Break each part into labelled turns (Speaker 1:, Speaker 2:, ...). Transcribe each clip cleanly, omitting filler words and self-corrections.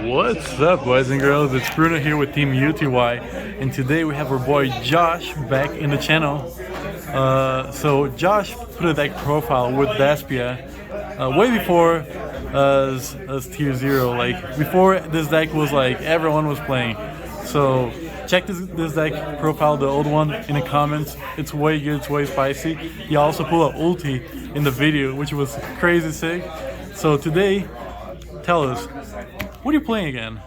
Speaker 1: What's up, boys and girls? It's Bruno here with Team UTY, and today we have our boy Josh back in the channel. So Josh put a deck profile with Despia way before us Tier 0. Like before this deck was like everyone was playing. So check this deck profile, the old one, in the comments. It's way good, it's way spicy. He also pulled an ulti in the video, which was crazy sick. So today, tell us, what are you playing again?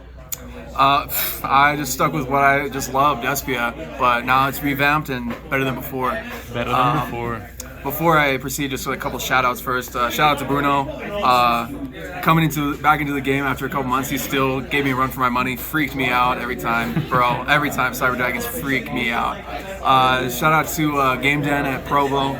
Speaker 2: I just stuck with what I just loved, Despia, but now it's revamped and better than before.
Speaker 1: Better than before.
Speaker 2: Before I proceed, just a couple shout outs first. Shout out to Bruno, coming back into the game after a couple months. He still gave me a run for my money, freaked me out every time, bro. Every time Cyber Dragons freak me out. Shout out to Game Den at Provo.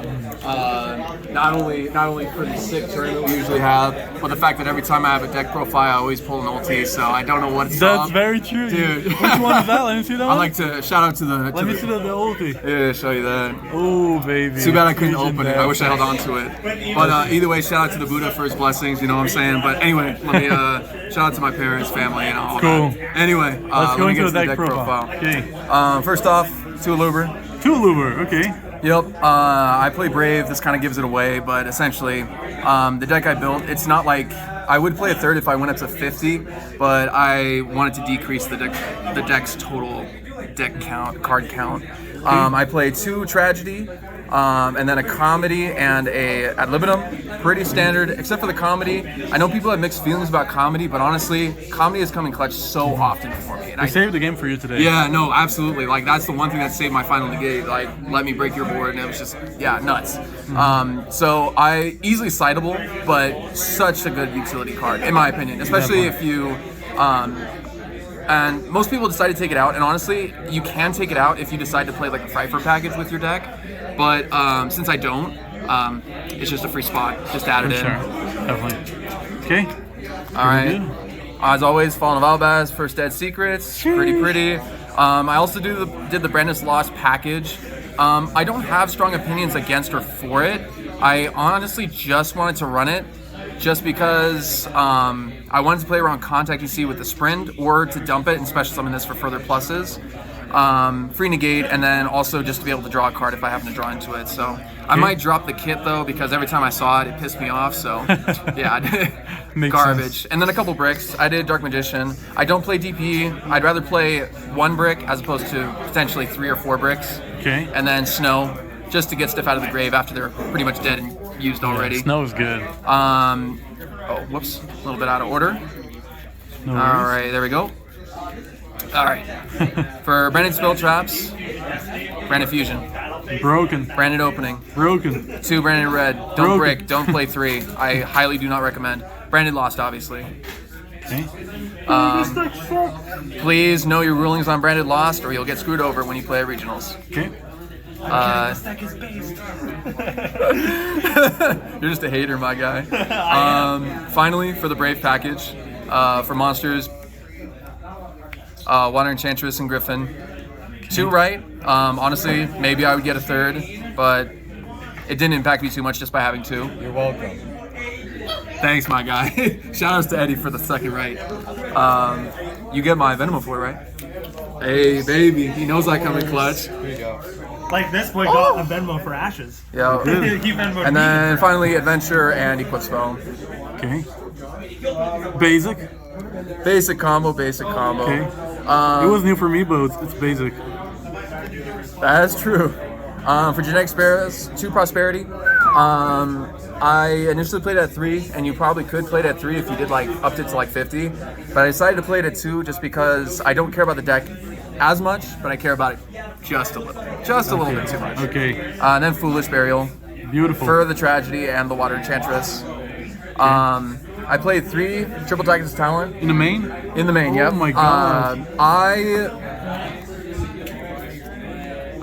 Speaker 2: Not only for the sick tournament we usually have, but the fact that every time I have a deck profile, I always pull an ulti, so I don't know what it's
Speaker 1: That's very true,
Speaker 2: dude.
Speaker 1: Which one is that? Let me see that one.
Speaker 2: I like to shout out to the.
Speaker 1: Let me see the ulti.
Speaker 2: Yeah, shout you that.
Speaker 1: Oh, baby.
Speaker 2: Too bad I couldn't open it. I wish I held on to it. But either way, shout out to the Buddha for his blessings. You know what I'm saying? But anyway, let me shout out to my parents, family, and all that. Anyway,
Speaker 1: let's go into the deck
Speaker 2: profile.
Speaker 1: Okay.
Speaker 2: First off, Tualuber.
Speaker 1: Tualuber. Okay.
Speaker 2: Yep, I play Brave. This kind of gives it away, but essentially, the deck I built, it's not like I would play a third if I went up to 50, but I wanted to decrease the deck's total deck count, card count. I played 2 Tragedy, and then a Comedy and a Ad Libitum. Pretty standard, except for the Comedy. I know people have mixed feelings about Comedy, but honestly, Comedy has come in clutch so often for me. And
Speaker 1: I saved the game for you today.
Speaker 2: Yeah, no, absolutely. Like, that's the one thing that saved my final negate. Like, let me break your board, and it was just, yeah, nuts. So I easily citable, but such a good utility card, in my opinion. Especially if you, and most people decide to take it out, and honestly, you can take it out if you decide to play like a Pfeiffer package with your deck. But since I don't, it's just a free spot. Just add it in.
Speaker 1: Sure, definitely. Okay.
Speaker 2: All right. As always, Fallen of Albaz, First Dead Secrets, pretty. I also did the Brandon's Lost package. I don't have strong opinions against or for it. I honestly just wanted to run it, just because I wanted to play around Contact EC with the Sprint, or to dump it and special summon this for further pluses. Free negate, and then also just to be able to draw a card if I happen to draw into it. So I might drop the kit though, because every time I saw it, it pissed me off. So yeah, garbage. Sense. And then a couple bricks. I did Dark Magician. I don't play DP. I'd rather play 1 brick as opposed to potentially 3 or 4 bricks.
Speaker 1: Okay.
Speaker 2: And then Snow, just to get stuff out of the grave after they're pretty much dead and used already.
Speaker 1: Yeah, Snow is good.
Speaker 2: Oh, whoops, a little bit out of order.
Speaker 1: No worries.
Speaker 2: All right, there we go. All right. For Brandon Spell Traps, Brandon Fusion.
Speaker 1: Broken.
Speaker 2: Brandon Opening.
Speaker 1: Broken.
Speaker 2: 2 Brandon Red. Don't
Speaker 1: Broken.
Speaker 2: brick. Don't play 3. I highly do not recommend. Brandon Lost, obviously.
Speaker 1: Okay.
Speaker 2: Please know your rulings on Branded Lost, or you'll get screwed over when you play at regionals.
Speaker 1: Okay.
Speaker 2: You're just a hater, my guy. Finally, for the Brave package, for monsters, Water Enchantress and Griffin. 2 right. Honestly, maybe I would get a 3rd, but it didn't impact me too much just by having 2.
Speaker 3: You're welcome.
Speaker 2: Thanks, my guy. Shout outs to Eddie for the 2nd right. You get my Venimo for it, right? Hey, baby. He knows I come in clutch.
Speaker 3: Here you go.
Speaker 4: Like this boy got a Venmo for Ashes.
Speaker 2: Yeah.
Speaker 4: He Venmo'd
Speaker 2: And
Speaker 4: me.
Speaker 2: then finally, Adventure and Equip Spell.
Speaker 1: Okay. Basic.
Speaker 2: Basic combo.
Speaker 1: Okay. It was new for me, but it's basic.
Speaker 2: That's true. For Genetic Sparrows, 2 Prosperity. I initially played at 3, and you probably could play it at 3 if you did like upped it to like 50. But I decided to play it at 2 just because I don't care about the deck as much, but I care about it just a little. Just a little bit too much.
Speaker 1: Okay.
Speaker 2: And then Foolish Burial.
Speaker 1: Beautiful.
Speaker 2: For the Tragedy and the Water Enchantress. I played 3 Triple Titans Talent.
Speaker 1: In the main?
Speaker 2: In the main, yep.
Speaker 1: Oh my god.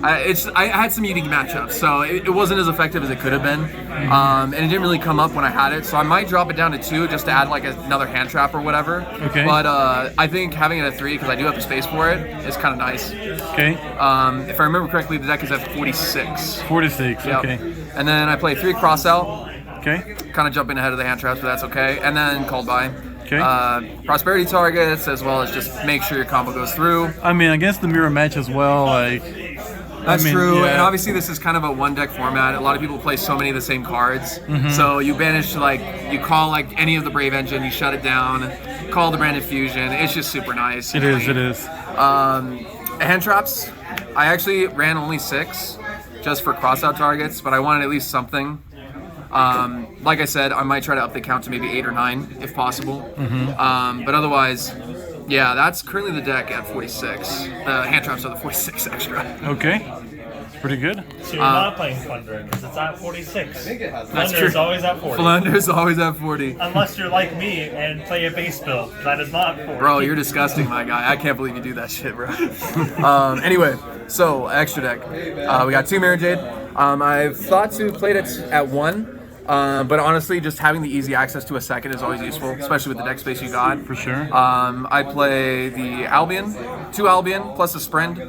Speaker 2: I had some unique matchups, so it wasn't as effective as it could have been, and it didn't really come up when I had it, so I might drop it down to 2 just to add like another hand trap or whatever.
Speaker 1: Okay.
Speaker 2: But I think having it at 3, because I do have the space for it, is kind of nice.
Speaker 1: Okay.
Speaker 2: If I remember correctly, the deck is at 46.
Speaker 1: 46,
Speaker 2: Yep.
Speaker 1: okay.
Speaker 2: And then I play 3 Cross Out,
Speaker 1: Okay.
Speaker 2: Kind of jumping ahead of the hand traps, but that's okay. And then called by.
Speaker 1: Okay.
Speaker 2: Prosperity targets, as well as just make sure your combo goes through.
Speaker 1: I mean, against the mirror match as well, like.
Speaker 2: That's true,
Speaker 1: yeah.
Speaker 2: and obviously this is kind of a one deck format. A lot of people play so many of the same cards. So you banish, like, you call like any of the Brave Engine, you shut it down, call the Branded Fusion. It's just super nice.
Speaker 1: It is.
Speaker 2: Hand traps, I actually ran only 6 just for crossout targets, but I wanted at least something. Like I said, I might try to up the count to maybe 8 or 9 if possible. But otherwise, yeah, that's currently the deck at 46. The hand traps are the 46 extra.
Speaker 1: Okay. Pretty good.
Speaker 4: So you're not playing Plunder because it's at 46.
Speaker 2: That's
Speaker 4: Plunder's
Speaker 2: true.
Speaker 4: always at 40.
Speaker 2: Flunder's always at 40.
Speaker 4: Unless you're like me and play a base build. That is not 40.
Speaker 2: Bro, you're disgusting, my guy. I can't believe you do that shit, bro. Anyway, so extra deck. We got 2 Mirror Jade. I've thought to play it at 1. But honestly, just having the easy access to a second is always useful, especially with the deck space you got.
Speaker 1: For sure.
Speaker 2: I play the Albion, 2 Albion plus a Sprend,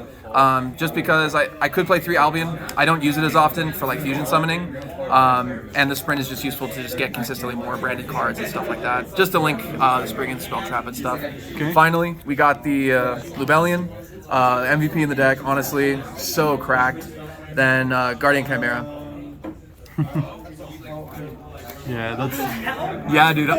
Speaker 2: just because I could play 3 Albion. I don't use it as often for like fusion summoning, and the Sprend is just useful to just get consistently more branded cards and stuff like that, just to link the Spring and Spell Trap and stuff.
Speaker 1: Okay.
Speaker 2: Finally, we got the Lubellion, MVP in the deck, honestly, so cracked. Then Guardian Chimera.
Speaker 1: Yeah, that's.
Speaker 2: Yeah, dude,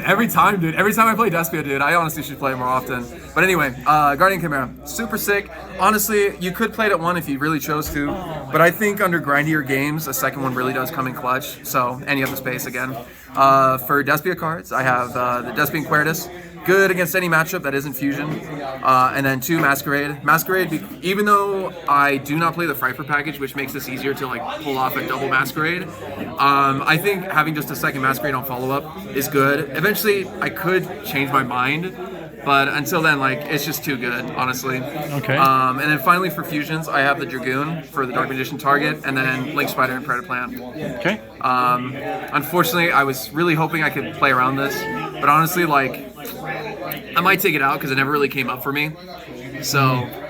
Speaker 2: every time I play Despia, dude, I honestly should play it more often. But anyway, Guardian Chimera, super sick. Honestly, you could play it at 1 if you really chose to, but I think under grindier games, a second one really does come in clutch. So, and you have the space again. For Despia cards, I have the Despian Quertus. Good against any matchup that isn't fusion. And then 2 Masquerade. Masquerade, even though I do not play the Frifer package, which makes this easier to like pull off a double Masquerade, I think having just a second Masquerade on follow-up is good. Eventually, I could change my mind, but until then, like, it's just too good, honestly.
Speaker 1: Okay.
Speaker 2: And then finally for fusions, I have the Dragoon for the Dark Magician target, and then Link Spider and Predator Plant.
Speaker 1: Okay.
Speaker 2: Unfortunately, I was really hoping I could play around this, but honestly, like, I might take it out because it never really came up for me. So,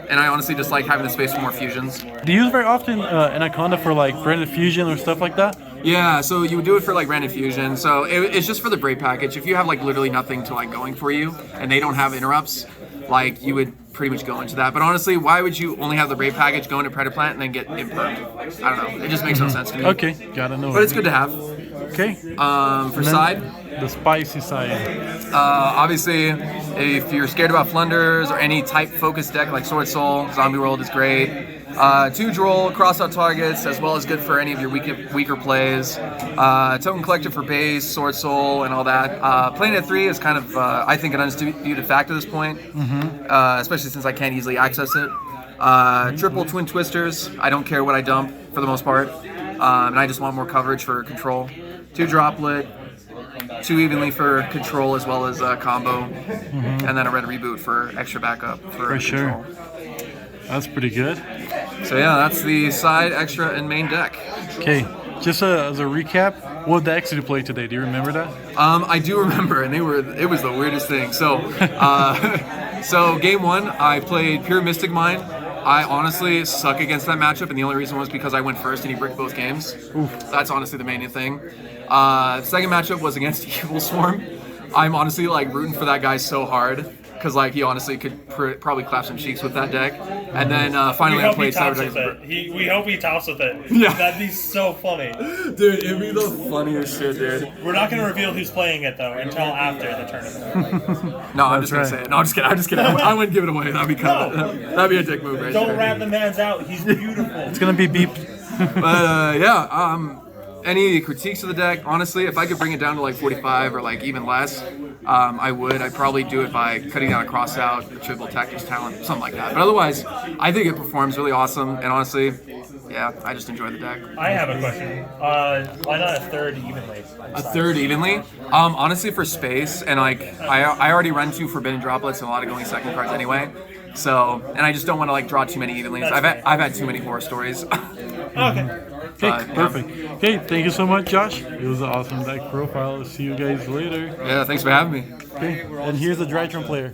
Speaker 2: and I honestly just like having the space for more fusions.
Speaker 1: Do you use very often Anaconda for like branded fusion or stuff like that?
Speaker 2: Yeah, so you would do it for like random fusion. So it's just for the Brave package. If you have like literally nothing to like going for you and they don't have interrupts, like you would pretty much go into that. But honestly, why would you only have the Brave package go into Predator Plant and then get impermed? I don't know. It just makes no sense to me.
Speaker 1: Okay, gotta know.
Speaker 2: But it's good to have.
Speaker 1: Okay.
Speaker 2: For side,
Speaker 1: the spicy side.
Speaker 2: obviously, if you're scared about Flunders or any type focused deck like Sword Soul, Zombie World is great. 2 Droll, crossout targets, as well as good for any of your weaker plays. Token Collector for base, Sword Soul, and all that. Playing at 3 is kind of, I think, an undisputed fact at this point, especially since I can't easily access it. Triple Twin Twisters, I don't care what I dump for the most part, and I just want more coverage for control. 2 Droplet, 2 evenly for control as well as combo, and then a red reboot for extra backup for
Speaker 1: sure.
Speaker 2: control.
Speaker 1: That's pretty good.
Speaker 2: So yeah, that's the side, extra, and main deck.
Speaker 1: Okay, just as a recap, what decks did you play today? Do you remember that?
Speaker 2: I do remember, and it was the weirdest thing. So, so game 1, I played Pure Mystic Mind. I honestly suck against that matchup, and the only reason was because I went first and he bricked both games. Oof. That's honestly the main thing. Second matchup was against Evil Swarm. I'm honestly like rooting for that guy so hard because like he honestly could probably clap some cheeks with that deck. And then finally I played Cyber Dragon.
Speaker 4: We hope he tops with it.
Speaker 2: Yeah.
Speaker 4: That'd be so funny.
Speaker 2: Dude, it'd be the funniest shit, dude.
Speaker 4: We're not going to reveal who's playing it though until after the tournament.
Speaker 2: No, I'm just gonna say it. No, I'm just kidding. I wouldn't give it away. That'd be kind of that'd be a dick move, right?
Speaker 4: Don't rat the man's out. He's beautiful.
Speaker 1: It's gonna be beeped.
Speaker 2: But yeah, any critiques of the deck? Honestly, if I could bring it down to like 45 or like even less, I would. I'd probably do it by cutting down a cross out, a triple tactics talent, something like that. But otherwise, I think it performs really awesome. And honestly, yeah, I just enjoy the deck.
Speaker 4: I have a question. Why not a third evenly?
Speaker 2: A third evenly? Honestly, for space, and like I already run 2 Forbidden Droplets and a lot of going second cards anyway. So, and I just don't want to like draw too many evenlies. I've had too many horror stories.
Speaker 4: Okay.
Speaker 1: Okay, perfect. Okay, thank you so much, Josh. It was an awesome deck profile. See you guys later.
Speaker 2: Yeah, thanks for having me.
Speaker 1: Okay, and here's the Drytron player.